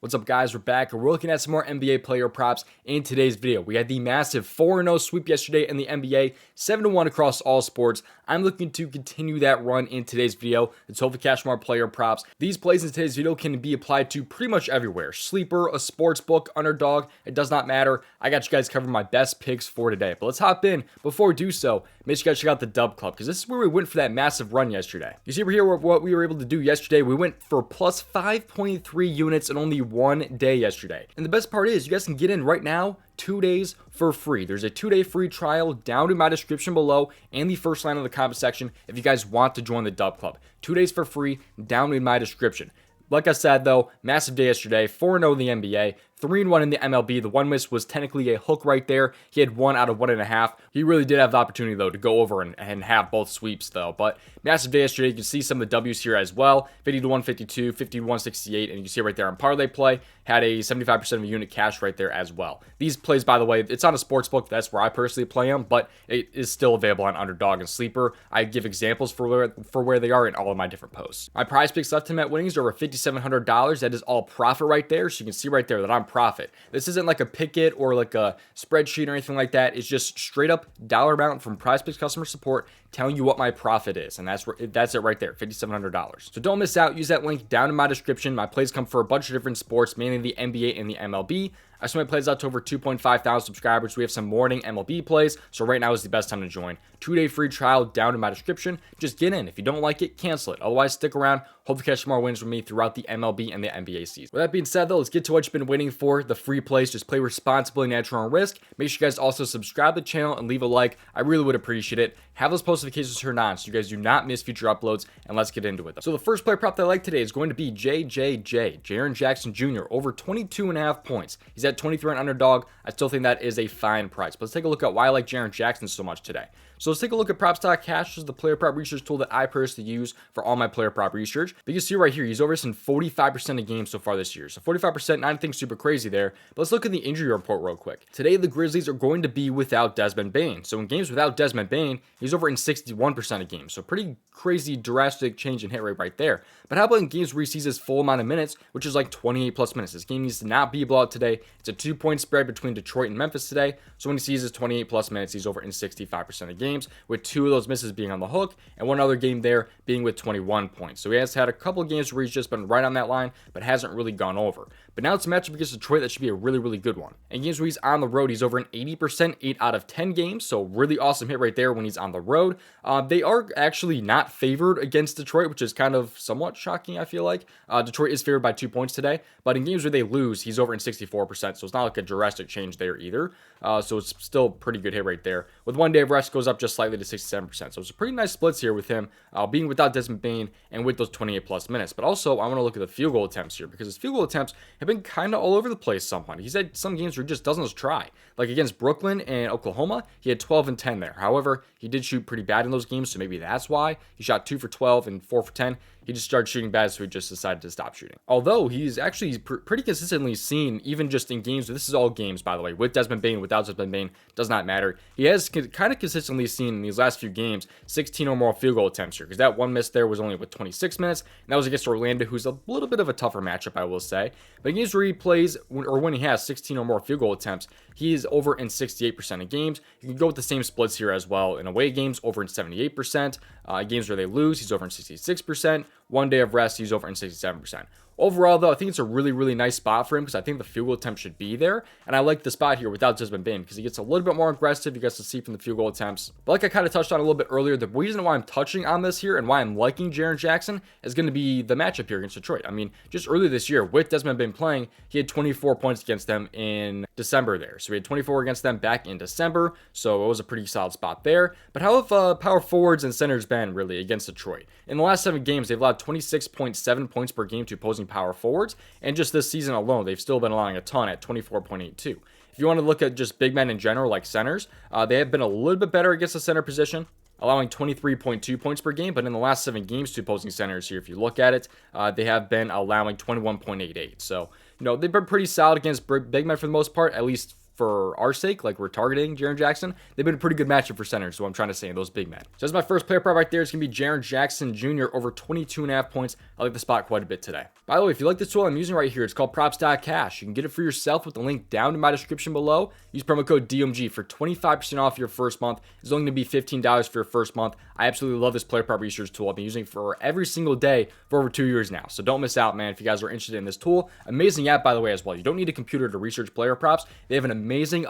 What's up, guys? We're back and we're looking at some more NBA player props in today's video. We had the massive 4-0 sweep yesterday in the NBA, 7-1 across all sports. I'm looking to continue that run in today's video. Let's hopefully cash more player props. These plays in today's video can be applied to pretty much everywhere. Sleeper, a sports book, underdog, it does not matter. I got you guys covering my best picks for today. But let's hop in. Before we do so, make sure you guys check out the DubClub because this is where we went for that massive run yesterday. You see over here what we were able to do yesterday. We went for plus 5.3 units in only one day yesterday. And the best part is you guys can get in right now 2 days for free. There's a 2-day free trial down in my description below and the first line of the comment section if you guys want to join the DubClub. 2 days for free down in my description. Like I said though, massive day yesterday, 4-0 in the NBA, 3-1 in the MLB. The one miss was technically a hook right there. He had 1 out of 1.5. He really did have the opportunity though to go over and have both sweeps though. But massive day yesterday. You can see some of the W's here as well. 50 to 152, 50 to 168, and you can see right there on parlay play had a 75% of a unit cash right there as well. These plays, by the way, it's on a sports book. That's where I personally play them, but it is still available on Underdog and Sleeper. I give examples for where they are in all of my different posts. My PrizePicks left him at winnings are over $5,700. That is all profit right there. So you can see right there that I'm profit. This isn't like a picket or like a spreadsheet or anything like that. It's just straight up dollar amount from PrizePicks customer support telling you what my profit is, and that's it right there, $5,700. So don't miss out. Use that link down in my description. My plays come for a bunch of different sports, mainly the NBA and the MLB. I swear my plays out to over 2.5 thousand subscribers. We have some morning MLB plays, so right now is the best time to join. 2-day free trial down in my description. Just get in. If you don't like it, cancel it. Otherwise, stick around. Hope to catch more wins with me throughout the MLB and the NBA season. With that being said, though, let's get to what you've been waiting for. The free plays. Just play responsibly, natural, and risk. Make sure you guys also subscribe to the channel and leave a like. I really would appreciate it. Have those post notifications turned on so you guys do not miss future uploads, and let's get into it. So the first player prop that I like today is going to be Jaren Jackson Jr. over 22.5 points. He's at 23 on Underdog. I still think that is a fine price. But let's take a look at why I like Jaren Jackson so much today. So let's take a look at PropStockCash. This is the player prop research tool that I personally use for all my player prop research. But you can see right here, he's over in 45% of games so far this year. So 45%, not anything super crazy there. But let's look at the injury report real quick. Today, the Grizzlies are going to be without Desmond Bane. So in games without Desmond Bane, he's over in 61% of games. So pretty crazy, drastic change in hit rate right there. But how about in games where he sees his full amount of minutes, which is like 28 plus minutes? This game needs to not be a blowout today. It's a 2-point spread between Detroit and Memphis today. So when he sees his 28 plus minutes, he's over in 65% of games, with 2 of those misses being on the hook and one other game there being with 21 points. So he has had a couple of games where he's just been right on that line, but hasn't really gone over. But now it's a matchup against Detroit that should be a really, really good one. In games where he's on the road, he's over an 80%, 8 out of 10 games. So really awesome hit right there when he's on the road. They are actually not favored against Detroit, which is kind of somewhat shocking, I feel like. Detroit is favored by 2 points today, but in games where they lose, he's over in 64%. So it's not like a drastic change there either. So it's still pretty good hit right there. With 1 day of rest, goes up just slightly to 67%. So it's a pretty nice splits here with him being without Desmond Bane and with those 28 plus minutes. But also, I want to look at the field goal attempts here because his field goal attempts have been kind of all over the place somewhat. He's had some games where he just doesn't try. Like against Brooklyn and Oklahoma, he had 12 and 10 there. However, he did shoot pretty bad in those games, so maybe that's why. He shot 2 for 12 and 4 for 10. He just started shooting bad, so he just decided to stop shooting. Although he's actually pretty consistently seen, even just in games, this is all games, by the way, with Desmond Bane, without Desmond Bane, does not matter. He has kind of consistently seen in these last few games 16 or more field goal attempts here, because that one miss there was only with 26 minutes, and that was against Orlando, who's a little bit of a tougher matchup, I will say. But in games where he plays, or when he has 16 or more field goal attempts, he is over in 68% of games. You can go with the same splits here as well. In away games, over in 78%. Games where they lose, he's over in 66%. 1 day of rest, he's over in 67%. Overall, though, I think it's a really, really nice spot for him because I think the field goal attempt should be there. And I like the spot here without Desmond Bane because he gets a little bit more aggressive. You guys can see from the field goal attempts. But like I kind of touched on a little bit earlier, the reason why I'm touching on this here and why I'm liking Jaren Jackson is going to be the matchup here against Detroit. I mean, just earlier this year with Desmond Bane playing, he had 24 points against them in December there. So he had 24 against them back in December. So it was a pretty solid spot there. But how have power forwards and centers been really against Detroit? In the last 7 games, they've allowed 26.7 points per game to opposing power forwards. And just this season alone, they've still been allowing a ton at 24.82. If you want to look at just big men in general, like centers, they have been a little bit better against the center position, allowing 23.2 points per game. But in the last 7 games to opposing centers here, if you look at it, they have been allowing 21.88. So, they've been pretty solid against big men for the most part, at least for our sake, like we're targeting Jaren Jackson, they've been a pretty good matchup for centers, so I'm trying to say in those big men. So that's my first player prop right there. It's going to be Jaren Jackson Jr. over 22.5 points. I like the spot quite a bit today. By the way, if you like this tool I'm using right here, it's called props.cash. You can get it for yourself with the link down in my description below. Use promo code DMG for 25% off your first month. It's only going to be $15 for your first month. I absolutely love this player prop research tool. I've been using it for every single day for over 2 years now. So don't miss out, man, if you guys are interested in this tool. Amazing app, by the way, as well. You don't need a computer to research player props. They have an amazing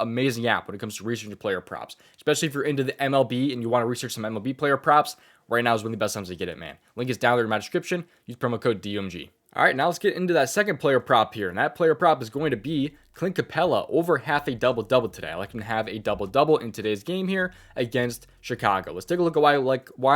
app when it comes to researching player props, especially if you're into the MLB and you want to research some MLB player props. Right now is one of the best times to get it, man. Link is down there in my description. Use promo code DMG. All right, now let's get into that second player prop here, and that player prop is going to be Clint Capella over half a double-double today. I like him to have a double-double in today's game here against Chicago. Let's take a look at why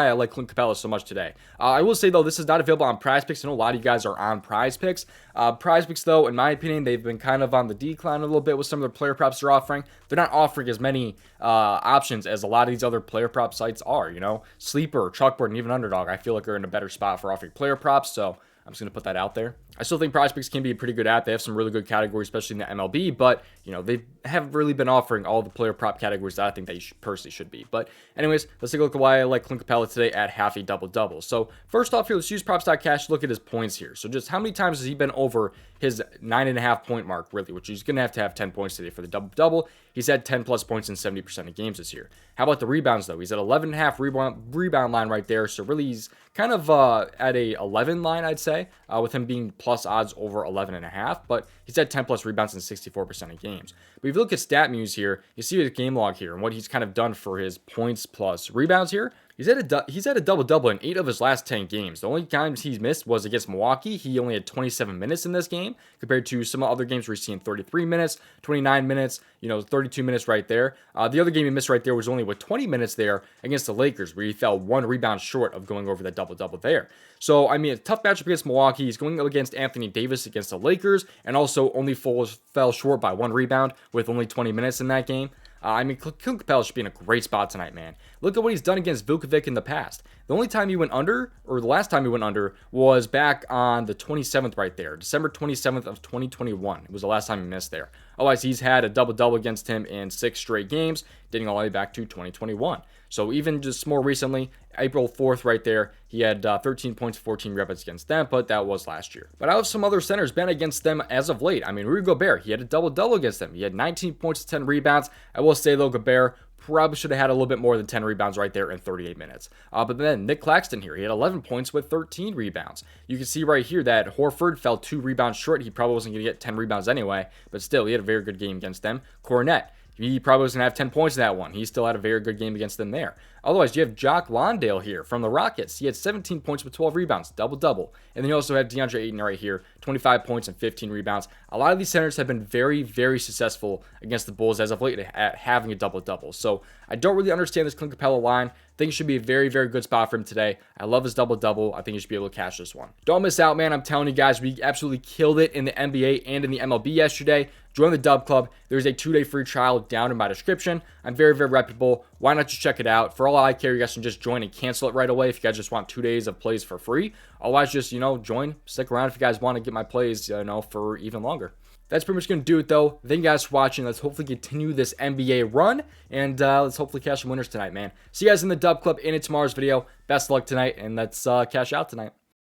I like Clint Capella so much today. I will say, though, this is not available on PrizePicks. I know a lot of you guys are on PrizePicks. PrizePicks, though, in my opinion, they've been kind of on the decline a little bit with some of their player props they're offering. They're not offering as many options as a lot of these other player prop sites are, you know. Sleeper, Chalkboard, and even Underdog, I feel like are in a better spot for offering player props, so I'm just going to put that out there. I still think PrizePicks can be a pretty good app. They have some really good categories, especially in the MLB, but, you know, they haven't really been offering all the player prop categories that I think they personally should be. But anyways, let's take a look at why I like Clint Capella today at half a double-double. So first off here, let's use props.cash to look at his points here. So just how many times has he been over his 9.5 point mark, really, which he's going to have 10 points today for the double-double. He's had 10 plus points in 70% of games this year. How about the rebounds, though? He's at 11.5 rebound line right there. So really, he's kind of at a 11 line, I'd say, with him being plus odds over 11.5. But he's had 10 plus rebounds in 64% of games. But if you look at StatMuse here, you see his game log here and what he's kind of done for his points plus rebounds here. He's had a double-double in 8 of his last 10 games. The only times he's missed was against Milwaukee. He only had 27 minutes in this game compared to some other games where he's seen 33 minutes, 29 minutes, 32 minutes right there. The other game he missed right there was only with 20 minutes there against the Lakers, where he fell 1 rebound short of going over that double-double there. So, I mean, a tough matchup against Milwaukee. He's going up against Anthony Davis against the Lakers, and also only fell short by 1 rebound with only 20 minutes in that game. I mean, Clint Capella should be in a great spot tonight, man. Look at what he's done against Vukovic in the past. The only time he went under, or the last time he went under, was back on the 27th right there. December 27th of 2021. It was the last time he missed there. Otherwise, he's had a double-double against him in 6 straight games, dating all the way back to 2021. So even just more recently, April 4th right there, he had 13 points, 14 rebounds against them, but that was last year. But I have some other centers been against them as of late. I mean, Rudy Gobert, he had a double-double against them. He had 19 points, 10 rebounds. I will say, though, Gobert probably should have had a little bit more than 10 rebounds right there in 38 minutes. But then Nick Claxton here, he had 11 points with 13 rebounds. You can see right here that Horford fell 2 rebounds short. He probably wasn't going to get 10 rebounds anyway, but still, he had a very good game against them. Cornette, he probably was going to have 10 points in that one. He still had a very good game against them there. Otherwise, you have Jock Landale here from the Rockets. He had 17 points with 12 rebounds, double-double. And then you also have DeAndre Ayton right here, 25 points and 15 rebounds. A lot of these centers have been very, very successful against the Bulls as of late at having a double-double. So I don't really understand this Clint Capella line. I think it should be a very, very good spot for him today. I love his double-double. I think you should be able to cash this one. Don't miss out, man. I'm telling you guys, we absolutely killed it in the NBA and in the MLB yesterday. Join the DubClub. There's a 2-day free trial down in my description. I'm very, very reputable. Why not just check it out? For all I care, you guys can just join and cancel it right away if you guys just want 2 days of plays for free. Otherwise, just, join, stick around if you guys want to get my plays, for even longer. That's pretty much going to do it, though. Thank you guys for watching. Let's hopefully continue this NBA run, and let's hopefully cash some winners tonight, man. See you guys in the DubClub and in tomorrow's video. Best of luck tonight, and let's cash out tonight.